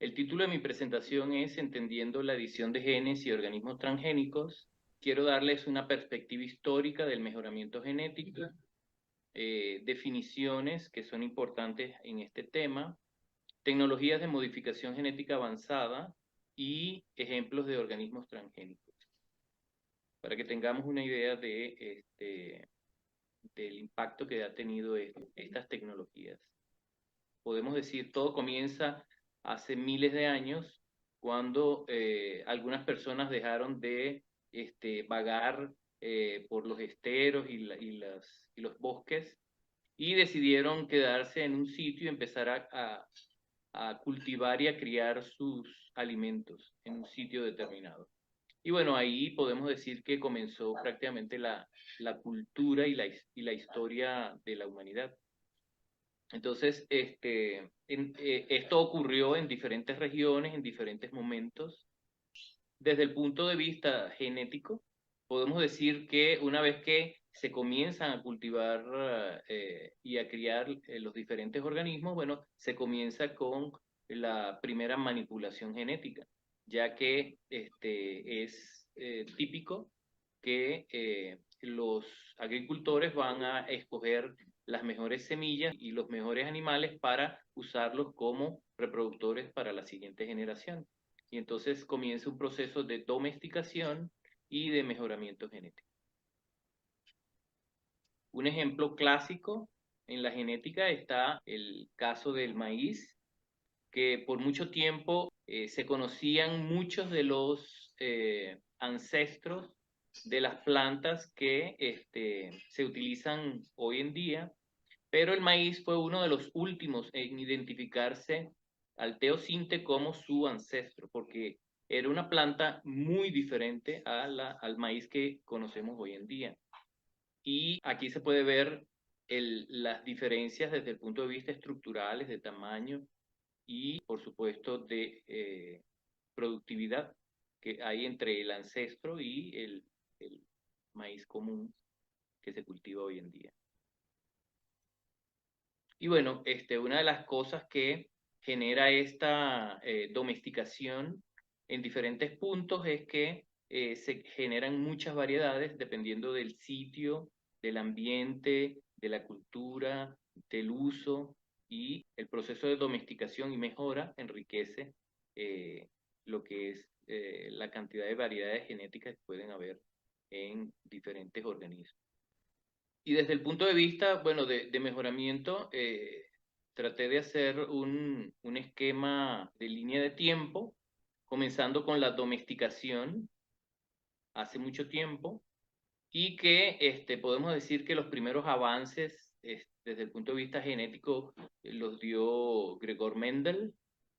El título de mi presentación es Entendiendo la edición de genes y organismos transgénicos. Quiero darles una perspectiva histórica del mejoramiento genético, definiciones que son importantes en este tema, tecnologías de modificación genética avanzada y ejemplos de organismos transgénicos, para que tengamos una idea del impacto que ha tenido estas tecnologías. Podemos decir, todo comienza hace miles de años, cuando algunas personas dejaron de vagar por los esteros y los bosques y decidieron quedarse en un sitio y empezar a cultivar y a criar sus alimentos en un sitio determinado. Y bueno, ahí podemos decir que comenzó prácticamente la cultura y la historia de la humanidad. Entonces, esto ocurrió en diferentes regiones, en diferentes momentos. Desde el punto de vista genético, podemos decir que una vez que se comienzan a cultivar y a criar los diferentes organismos, bueno, se comienza con la primera manipulación genética, ya que es típico que los agricultores van a escoger las mejores semillas y los mejores animales para usarlos como reproductores para la siguiente generación. Y entonces comienza un proceso de domesticación y de mejoramiento genético. Un ejemplo clásico en la genética está el caso del maíz, que por mucho tiempo se conocían muchos de los ancestros de las plantas que se utilizan hoy en día, pero el maíz fue uno de los últimos en identificarse al teosinte como su ancestro, porque era una planta muy diferente al maíz que conocemos hoy en día. Y aquí se puede ver las diferencias desde el punto de vista estructurales, de tamaño y, por supuesto, de productividad que hay entre el ancestro y el maíz común que se cultiva hoy en día. Y bueno, una de las cosas que genera esta domesticación en diferentes puntos es que se generan muchas variedades dependiendo del sitio, del ambiente, de la cultura, del uso, y el proceso de domesticación y mejora enriquece lo que es la cantidad de variedades genéticas que pueden haber en diferentes organismos. Y desde el punto de vista, bueno, de mejoramiento, traté de hacer un esquema de línea de tiempo, comenzando con la domesticación hace mucho tiempo, y que podemos decir que los primeros avances desde el punto de vista genético los dio Gregor Mendel,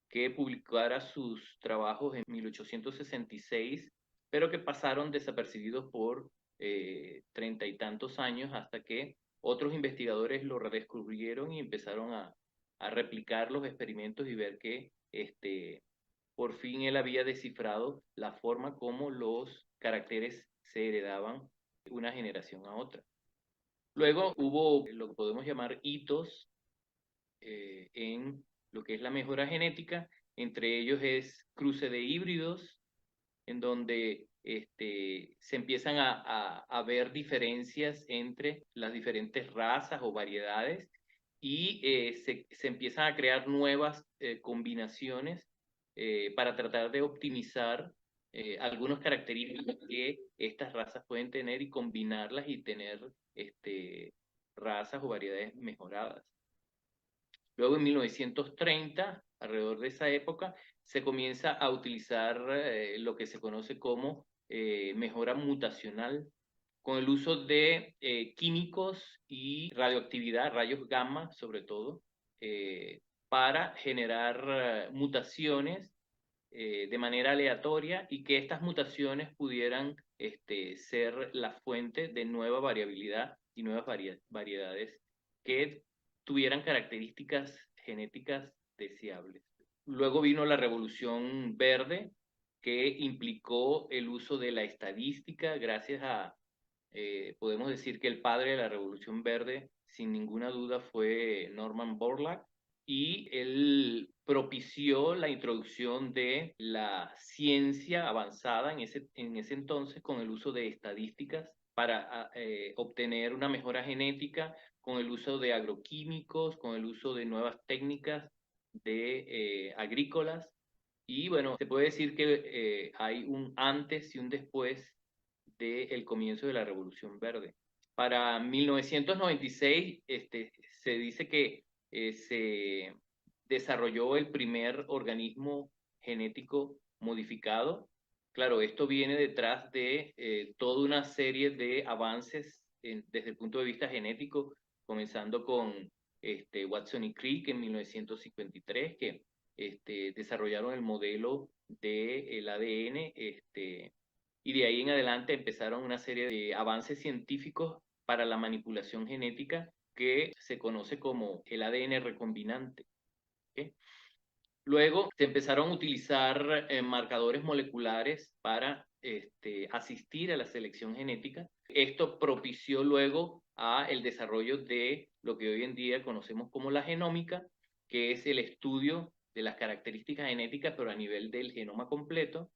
que publicara sus trabajos en 1866, pero que pasaron desapercibidos por 30 y tantos años hasta que otros investigadores lo redescubrieron y empezaron a replicar los experimentos y ver que por fin él había descifrado la forma como los caracteres se heredaban de una generación a otra. Luego hubo lo que podemos llamar hitos en lo que es la mejora genética. Entre ellos es cruce de híbridos, en donde se empiezan a ver diferencias entre las diferentes razas o variedades, y se empiezan a crear nuevas combinaciones para tratar de optimizar algunas características que estas razas pueden tener y combinarlas y tener razas o variedades mejoradas. Luego, en 1930, alrededor de esa época, se comienza a utilizar lo que se conoce como mejora mutacional, con el uso de químicos y radioactividad, rayos gamma sobre todo, para generar mutaciones de manera aleatoria, y que estas mutaciones pudieran ser la fuente de nueva variabilidad y nuevas variedades que tuvieran características genéticas deseables. Luego vino la Revolución Verde, que implicó el uso de la estadística gracias a, podemos decir que el padre de la Revolución Verde, sin ninguna duda, fue Norman Borlaug, y él propició la introducción de la ciencia avanzada en ese entonces con el uso de estadísticas para obtener una mejora genética, con el uso de agroquímicos, con el uso de nuevas técnicas agrícolas. Y bueno, se puede decir que hay un antes y un después del comienzo de la Revolución Verde. Para 1996 se dice que se desarrolló el primer organismo genético modificado. Claro, esto viene detrás de toda una serie de avances desde el punto de vista genético, comenzando con Watson y Crick en 1953, que desarrollaron el modelo del ADN, y de ahí en adelante empezaron una serie de avances científicos para la manipulación genética que se conoce como el ADN recombinante. ¿Okay? Luego se empezaron a utilizar marcadores moleculares para asistir a la selección genética. Esto propició luego a el desarrollo de lo que hoy en día conocemos como la genómica, que es el estudio de las características genéticas, pero a nivel del genoma completo,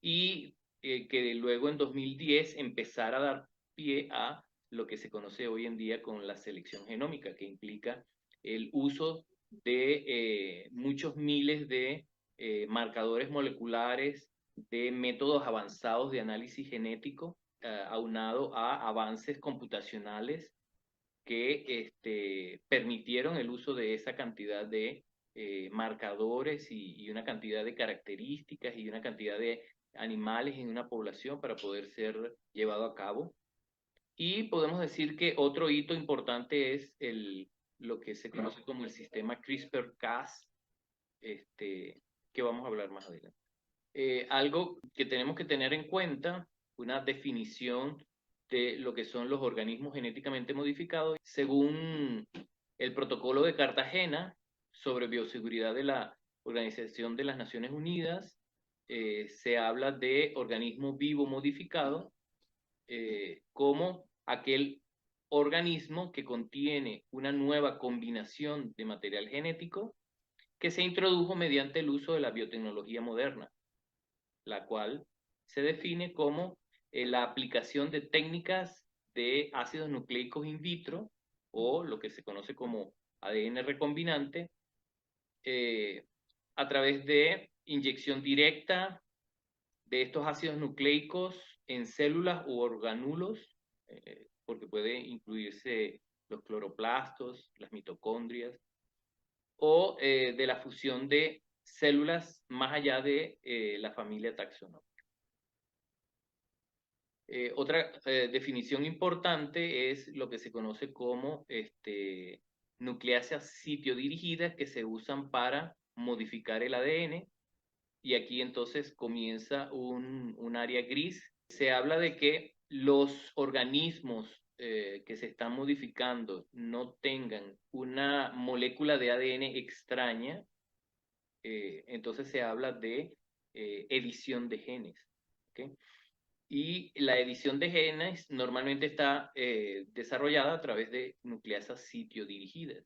y que luego en 2010 empezara a dar pie a lo que se conoce hoy en día con la selección genómica, que implica el uso de muchos miles de marcadores moleculares, de métodos avanzados de análisis genético, aunado a avances computacionales que permitieron el uso de esa cantidad de marcadores y una cantidad de características y una cantidad de animales en una población para poder ser llevado a cabo. Y podemos decir que otro hito importante es lo que se conoce como el sistema CRISPR-Cas, que vamos a hablar más adelante. Algo que tenemos que tener en cuenta, una definición de lo que son los organismos genéticamente modificados, según el protocolo de Cartagena sobre bioseguridad de la Organización de las Naciones Unidas, se habla de organismo vivo modificado como aquel organismo que contiene una nueva combinación de material genético que se introdujo mediante el uso de la biotecnología moderna, la cual se define como la aplicación de técnicas de ácidos nucleicos in vitro, o lo que se conoce como ADN recombinante, a través de inyección directa de estos ácidos nucleicos en células u organulos, porque puede incluirse los cloroplastos, las mitocondrias, o de la fusión de células más allá de la familia taxonómica. Otra definición importante es lo que se conoce como nucleáceas sitio-dirigidas, que se usan para modificar el ADN, y aquí entonces comienza un área gris. Se habla de que los organismos que se están modificando no tengan una molécula de ADN extraña, entonces se habla de edición de genes. ¿Okay? Y la edición de genes normalmente está desarrollada a través de nucleasas sitio-dirigidas.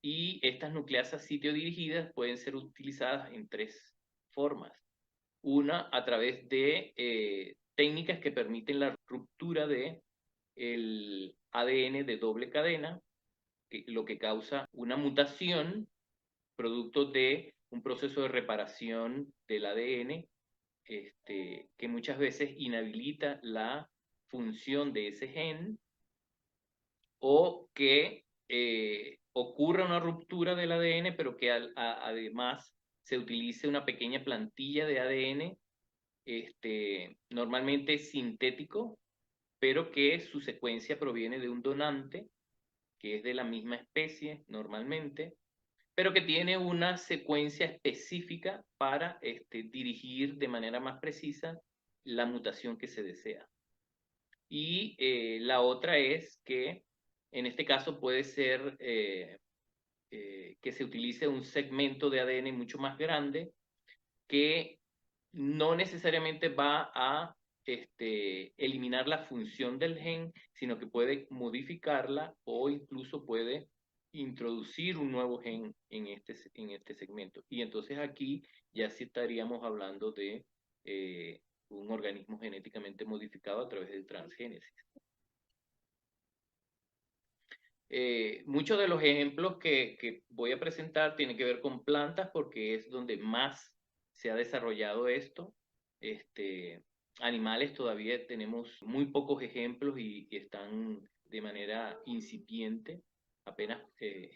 Y estas nucleasas sitio-dirigidas pueden ser utilizadas en tres formas. Una, a través de técnicas que permiten la ruptura de el ADN de doble cadena, lo que causa una mutación producto de un proceso de reparación del ADN, que muchas veces inhabilita la función de ese gen, o que ocurra una ruptura del ADN, pero que además se utilice una pequeña plantilla de ADN, normalmente sintético, pero que su secuencia proviene de un donante, que es de la misma especie normalmente, pero que tiene una secuencia específica para dirigir de manera más precisa la mutación que se desea. Y la otra es que en este caso puede ser que se utilice un segmento de ADN mucho más grande que no necesariamente va a eliminar la función del gen, sino que puede modificarla o incluso puede introducir un nuevo gen en este segmento. Y entonces aquí ya sí estaríamos hablando de un organismo genéticamente modificado a través de transgénesis. Muchos de los ejemplos que voy a presentar tienen que ver con plantas porque es donde más se ha desarrollado esto. Animales todavía tenemos muy pocos ejemplos y están de manera incipiente, apenas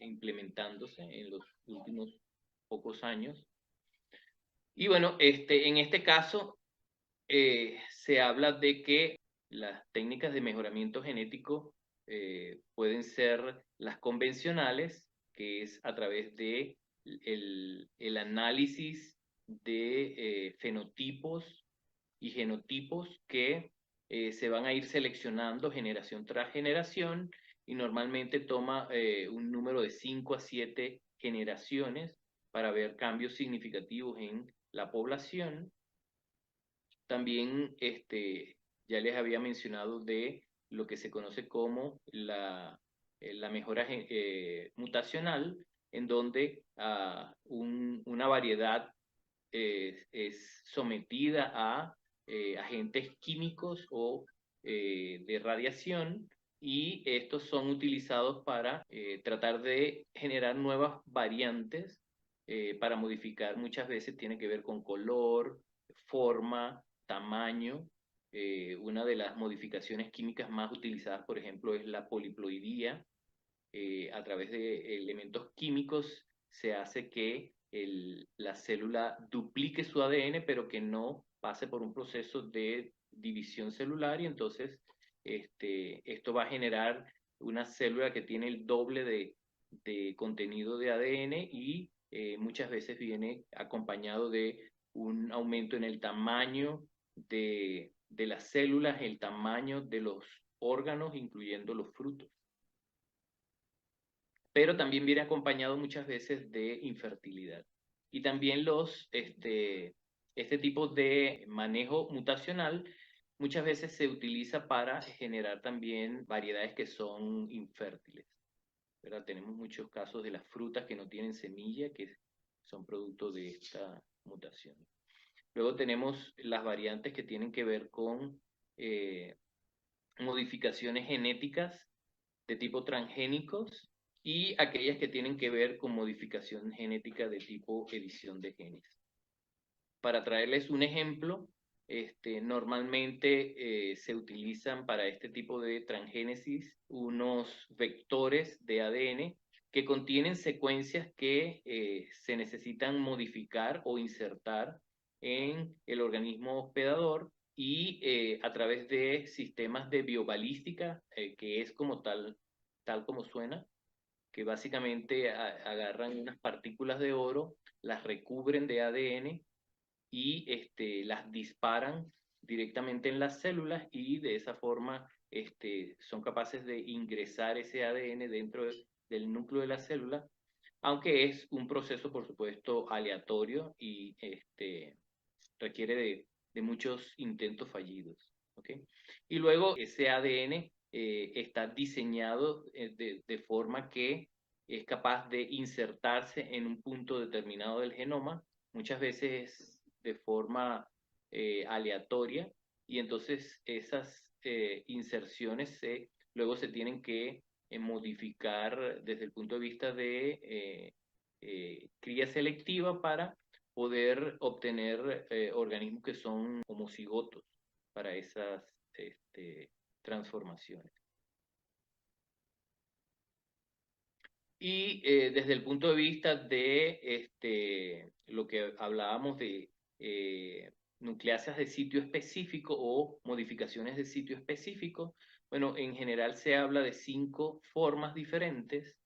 implementándose en los últimos pocos años. Y bueno, en este caso se habla de que las técnicas de mejoramiento genético pueden ser las convencionales, que es a través de el análisis de fenotipos y genotipos que se van a ir seleccionando generación tras generación y normalmente toma un número de 5 a 7 generaciones para ver cambios significativos en la población. También ya les había mencionado de lo que se conoce como la mejora mutacional, en donde una variedad es sometida a agentes químicos o de radiación y estos son utilizados para tratar de generar nuevas variantes para modificar. Muchas veces tiene que ver con color, forma, tamaño. Una de las modificaciones químicas más utilizadas, por ejemplo, es la poliploidía. A través de elementos químicos se hace que la célula duplique su ADN, pero que no pase por un proceso de división celular y entonces esto va a generar una célula que tiene el doble de contenido de ADN y muchas veces viene acompañado de un aumento en el tamaño de las células, el tamaño de los órganos, incluyendo los frutos. Pero también viene acompañado muchas veces de infertilidad. Y también este tipo de manejo mutacional muchas veces se utiliza para generar también variedades que son infértiles, ¿verdad? Tenemos muchos casos de las frutas que no tienen semilla, que son producto de esta mutación. Luego tenemos las variantes que tienen que ver con modificaciones genéticas de tipo transgénicos y aquellas que tienen que ver con modificación genética de tipo edición de genes. Para traerles un ejemplo, normalmente se utilizan para este tipo de transgénesis unos vectores de ADN que contienen secuencias que se necesitan modificar o insertar en el organismo hospedador y a través de sistemas de biobalística, que es como tal como suena, que básicamente agarran unas partículas de oro, las recubren de ADN y las disparan directamente en las células y de esa forma son capaces de ingresar ese ADN dentro del núcleo de la célula, aunque es un proceso, por supuesto, aleatorio y requiere de muchos intentos fallidos. ¿Okay? Y luego ese ADN está diseñado de forma que es capaz de insertarse en un punto determinado del genoma, muchas veces de forma aleatoria, y entonces esas inserciones luego se tienen que modificar desde el punto de vista de cría selectiva para poder obtener organismos que son homocigotos para esas transformaciones. Y desde el punto de vista de lo que hablábamos de nucleáceas de sitio específico o modificaciones de sitio específico, bueno, en general se habla de 5 formas diferentes.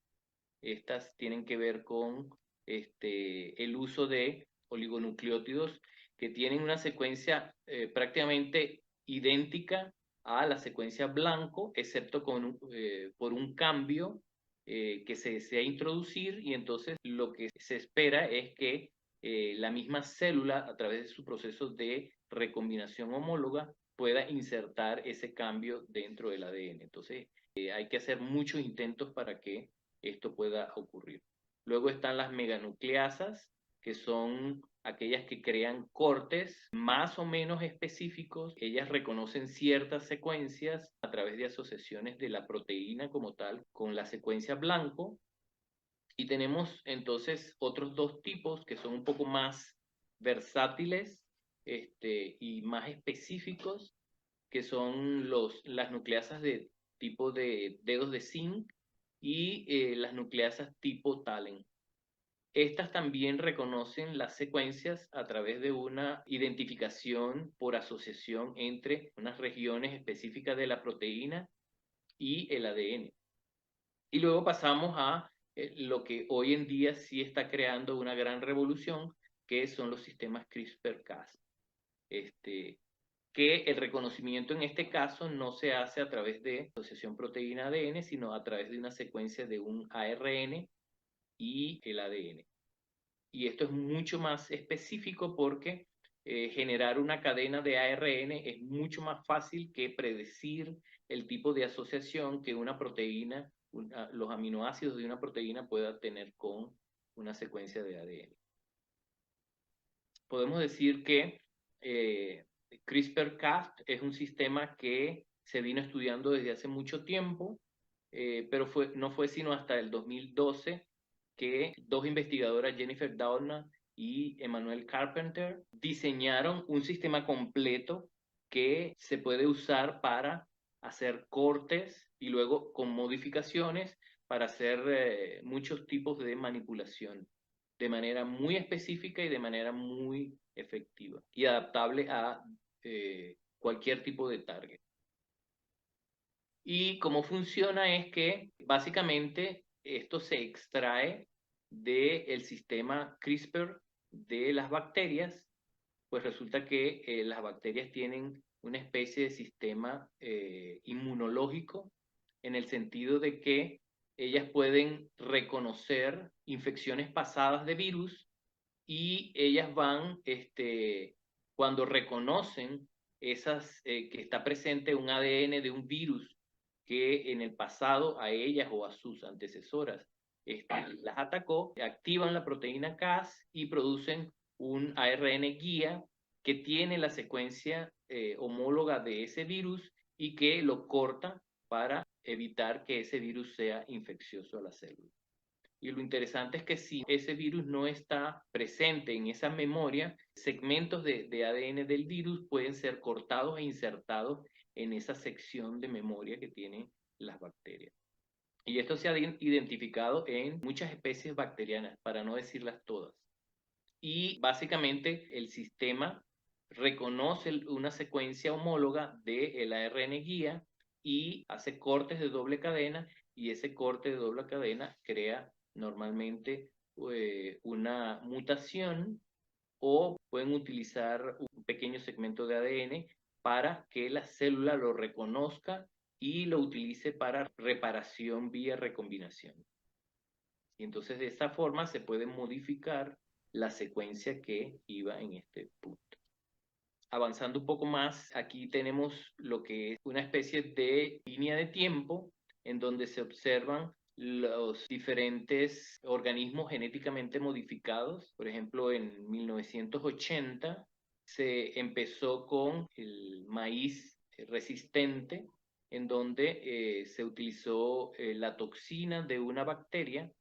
Estas tienen que ver con el uso de oligonucleótidos que tienen una secuencia prácticamente idéntica a la secuencia blanco, excepto por un cambio que se desea introducir y entonces lo que se espera es que la misma célula, a través de su proceso de recombinación homóloga, pueda insertar ese cambio dentro del ADN. Entonces, hay que hacer muchos intentos para que esto pueda ocurrir. Luego están las meganucleasas, que son aquellas que crean cortes más o menos específicos. Ellas reconocen ciertas secuencias a través de asociaciones de la proteína como tal con la secuencia blanco. Y tenemos entonces otros dos tipos que son un poco más versátiles y más específicos, que son las nucleasas de tipo de dedos de zinc y las nucleasas tipo Tallen. Estas también reconocen las secuencias a través de una identificación por asociación entre unas regiones específicas de la proteína y el ADN. Y luego pasamos a lo que hoy en día sí está creando una gran revolución, que son los sistemas CRISPR-Cas. Que el reconocimiento en este caso no se hace a través de asociación proteína-ADN, sino a través de una secuencia de un ARN y el ADN. Y esto es mucho más específico porque generar una cadena de ARN es mucho más fácil que predecir el tipo de asociación que una proteína, los aminoácidos de una proteína pueda tener con una secuencia de ADN. Podemos decir que CRISPR-Cas es un sistema que se vino estudiando desde hace mucho tiempo, pero no fue sino hasta el 2012 que dos investigadoras, Jennifer Doudna y Emmanuel Carpenter, diseñaron un sistema completo que se puede usar para hacer cortes y luego con modificaciones para hacer muchos tipos de manipulación de manera muy específica y de manera muy efectiva y adaptable a cualquier tipo de target. Y cómo funciona es que básicamente esto se extrae del sistema CRISPR de las bacterias, pues resulta que las bacterias tienen una especie de sistema inmunológico en el sentido de que ellas pueden reconocer infecciones pasadas de virus y ellas van, cuando reconocen que está presente un ADN de un virus que en el pasado a ellas o a sus antecesoras las atacó, activan la proteína Cas y producen un ARN guía que tiene la secuencia homóloga de ese virus y que lo corta para evitar que ese virus sea infeccioso a la célula. Y lo interesante es que si ese virus no está presente en esa memoria, segmentos de ADN del virus pueden ser cortados e insertados en esa sección de memoria que tienen las bacterias. Y esto se ha identificado en muchas especies bacterianas, para no decirlas todas. Y básicamente el sistema reconoce una secuencia homóloga del ARN guía y hace cortes de doble cadena, y ese corte de doble cadena crea normalmente una mutación, o pueden utilizar un pequeño segmento de ADN para que la célula lo reconozca y lo utilice para reparación vía recombinación. Y entonces de esa forma se puede modificar la secuencia que iba en este punto. Avanzando un poco más, aquí tenemos lo que es una especie de línea de tiempo en donde se observan los diferentes organismos genéticamente modificados. Por ejemplo, en 1980 se empezó con el maíz resistente, en donde se utilizó la toxina de una bacteria,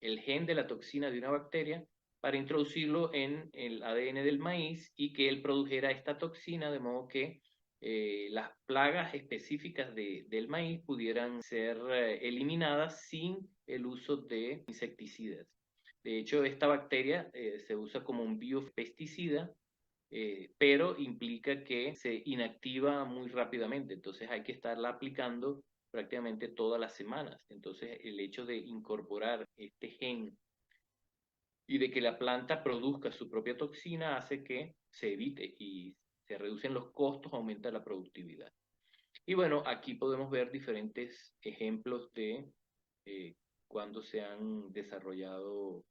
el gen de la toxina de una bacteria, para introducirlo en el ADN del maíz y que él produjera esta toxina, de modo que las plagas específicas del maíz pudieran ser eliminadas sin el uso de insecticidas. De hecho, esta bacteria se usa como un biopesticida, pero implica que se inactiva muy rápidamente, entonces hay que estarla aplicando prácticamente todas las semanas. Entonces, el hecho de incorporar este gen y de que la planta produzca su propia toxina hace que se evite y se reducen los costos, aumenta la productividad. Y bueno, aquí podemos ver diferentes ejemplos de cuando se han desarrollado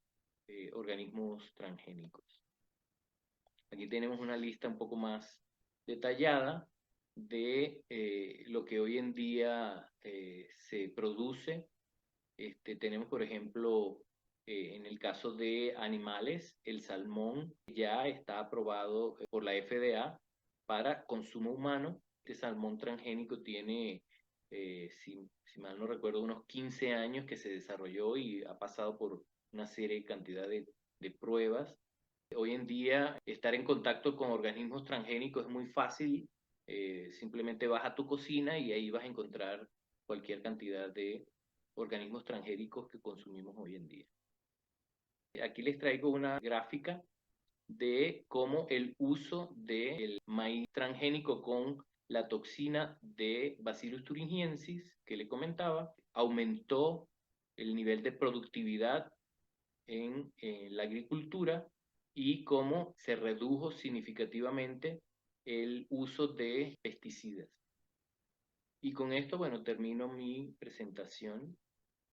organismos transgénicos. Aquí tenemos una lista un poco más detallada de lo que hoy en día se produce Tenemos, por ejemplo, en el caso de animales, el salmón ya está aprobado por la FDA para consumo humano. Este salmón transgénico tiene, si mal no recuerdo, unos 15 años que se desarrolló y ha pasado por una serie, cantidad de pruebas. Hoy en día, estar en contacto con organismos transgénicos es muy fácil. Simplemente vas a tu cocina y ahí vas a encontrar cualquier cantidad de organismos transgénicos que consumimos hoy en día. Aquí les traigo una gráfica de cómo el uso del maíz transgénico con la toxina de Bacillus thuringiensis que le comentaba aumentó el nivel de productividad en la agricultura y cómo se redujo significativamente el uso de pesticidas. Y con esto, bueno, termino mi presentación.